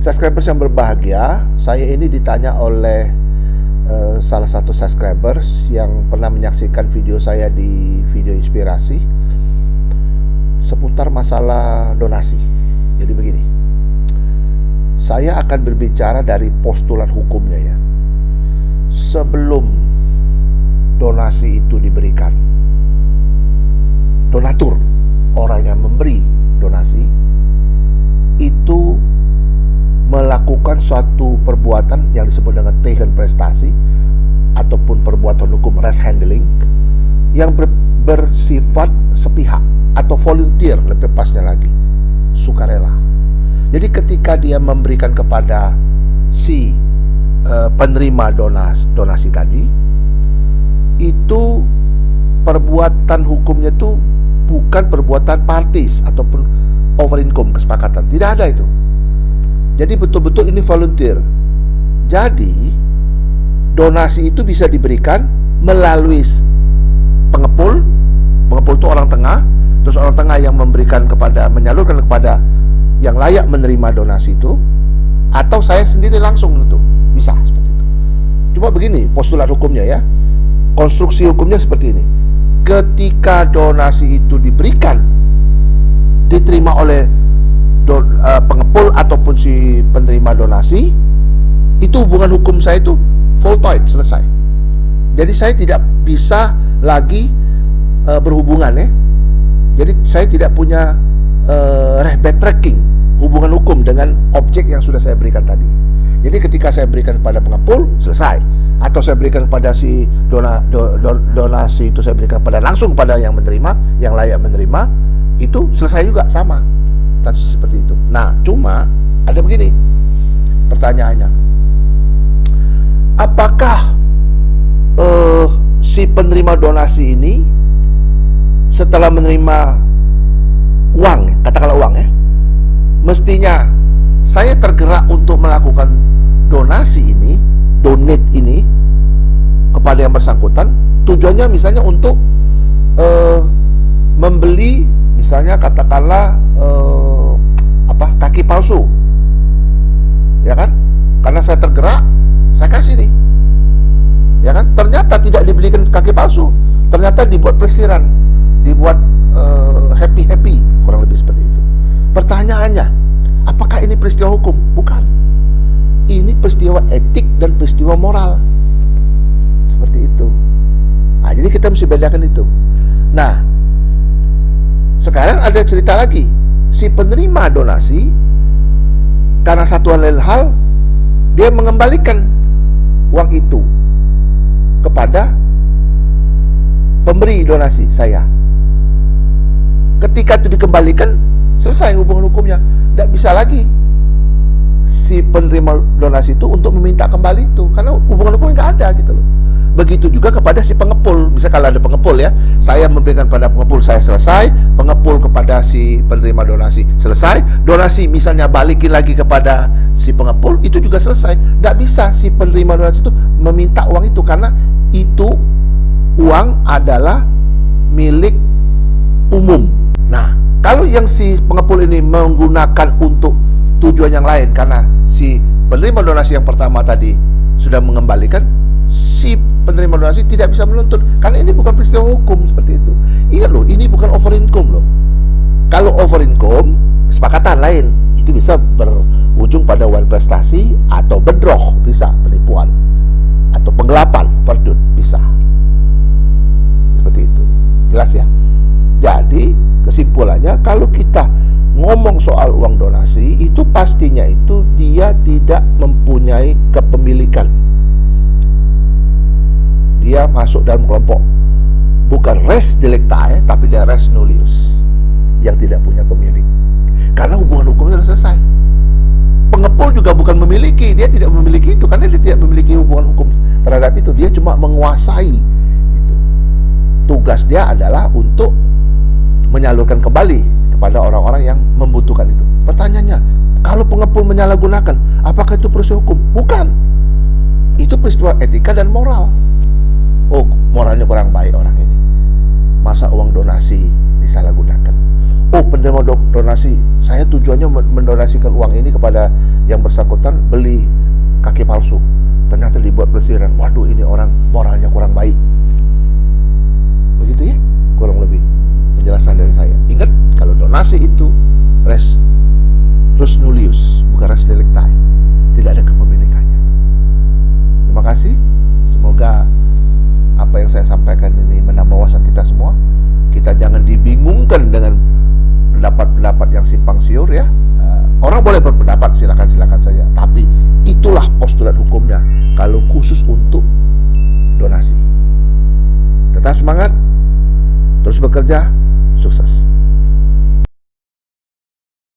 Subscribers yang berbahagia, saya ini ditanya oleh salah satu subscribers yang pernah menyaksikan video saya di Video Inspirasi seputar masalah donasi. Jadi begini, saya akan berbicara dari postulat hukumnya ya. Sebelum donasi itu diberikan, donatur, orang yang memberi donasi itu melakukan suatu perbuatan yang disebut dengan taken prestasi ataupun perbuatan hukum rash handling yang bersifat sepihak atau volunteer, lebih pasnya lagi sukarela. Jadi ketika dia memberikan kepada si penerima donasi tadi, itu perbuatan hukumnya itu bukan perbuatan parties ataupun over income, kesepakatan. Tidak ada itu. Jadi betul-betul ini volunteer. Jadi donasi itu bisa diberikan melalui pengepul. Pengepul itu orang tengah. Terus orang tengah yang memberikan kepada, menyalurkan kepada yang layak menerima donasi itu. Atau saya sendiri langsung itu. Bisa seperti itu. Cuma begini postulat hukumnya ya. Konstruksi hukumnya seperti ini. Ketika donasi itu diberikan, diterima oleh pengepul ataupun si penerima donasi, itu hubungan hukum saya itu void, selesai. Jadi saya tidak bisa lagi berhubungan ya. Jadi saya tidak punya backtracking hubungan hukum dengan objek yang sudah saya berikan tadi. Jadi ketika saya berikan kepada pengepul, selesai. Atau saya berikan kepada si donasi itu saya berikan pada langsung pada yang menerima, yang layak menerima, itu selesai juga, sama. Seperti itu. Nah, cuma ada begini pertanyaannya. Apakah si penerima donasi ini setelah menerima uang, katakanlah uang ya, mestinya saya tergerak untuk melakukan donasi ini, donate ini kepada yang bersangkutan, tujuannya misalnya untuk membeli, misalnya katakanlah kaki palsu, ya kan? Karena saya tergerak, saya kasih nih, ya kan? Ternyata tidak dibelikan kaki palsu, ternyata dibuat pelesiran, dibuat happy, kurang lebih seperti itu. Pertanyaannya, apakah ini peristiwa hukum? Bukan. Ini peristiwa etik dan peristiwa moral, seperti itu. Nah, jadi kita mesti bedakan itu. Nah, sekarang ada cerita lagi. Si penerima donasi, karena satu lain hal, dia mengembalikan uang itu kepada pemberi donasi, saya. Ketika itu dikembalikan, selesai hubungan hukumnya. Tidak bisa lagi si penerima donasi itu untuk meminta kembali itu, karena hubungan hukumnya nggak ada gitu loh. Begitu juga kepada si pengepul. Misalnya kalau ada pengepul ya, saya memberikan pada pengepul, saya selesai. Pengepul kepada si penerima donasi, selesai. Donasi misalnya balikin lagi kepada si pengepul, itu juga selesai. Tidak bisa si penerima donasi itu meminta uang itu, karena itu uang adalah milik umum. Nah, kalau yang si pengepul ini menggunakan untuk tujuan yang lain, karena si penerima donasi yang pertama tadi sudah mengembalikan, si penerima donasi tidak bisa menuntut, karena ini bukan peristiwa hukum seperti itu. Ingat loh, ini bukan over income loh. Kalau over income, kesepakatan lain, itu bisa berujung pada wan prestasi atau bedroh, bisa penipuan atau penggelapan, fraud, bisa seperti itu. Jelas ya. Jadi kesimpulannya, kalau kita ngomong soal uang donasi, itu pastinya itu dia tidak mempunyai kepemilikan. Dia masuk dalam kelompok bukan res delicti, tapi dia res nullius, yang tidak punya pemilik. Karena hubungan hukumnya sudah selesai. Pengepul juga bukan memiliki, dia tidak memiliki itu, karena dia tidak memiliki hubungan hukum terhadap itu. Dia cuma menguasai itu. Tugas dia adalah untuk menyalurkan kembali kepada orang-orang yang membutuhkan itu. Pertanyaannya, kalau pengepul menyalahgunakan, apakah itu peristiwa hukum? Bukan. Itu peristiwa etika dan moral. Oh, moralnya kurang baik orang ini. Masa uang donasi disalahgunakan? oh penerima donasi, saya tujuannya mendonasikan uang ini kepada yang bersangkutan beli kaki palsu, ternyata dibuat pelesiran. Waduh, ini orang moralnya kurang baik. Begitu ya, kurang lebih penjelasan dari saya. Ingat, kalau donasi itu res nullius, bukan res delicti, tidak ada kepemilikannya. Terima kasih. Semoga apa yang saya sampaikan ini menambah wawasan kita semua. Kita jangan dibingungkan dengan pendapat-pendapat yang simpang siur ya. Orang boleh berpendapat, silakan saja. Tapi itulah postulat hukumnya kalau khusus untuk donasi. Tetap semangat, terus bekerja, sukses.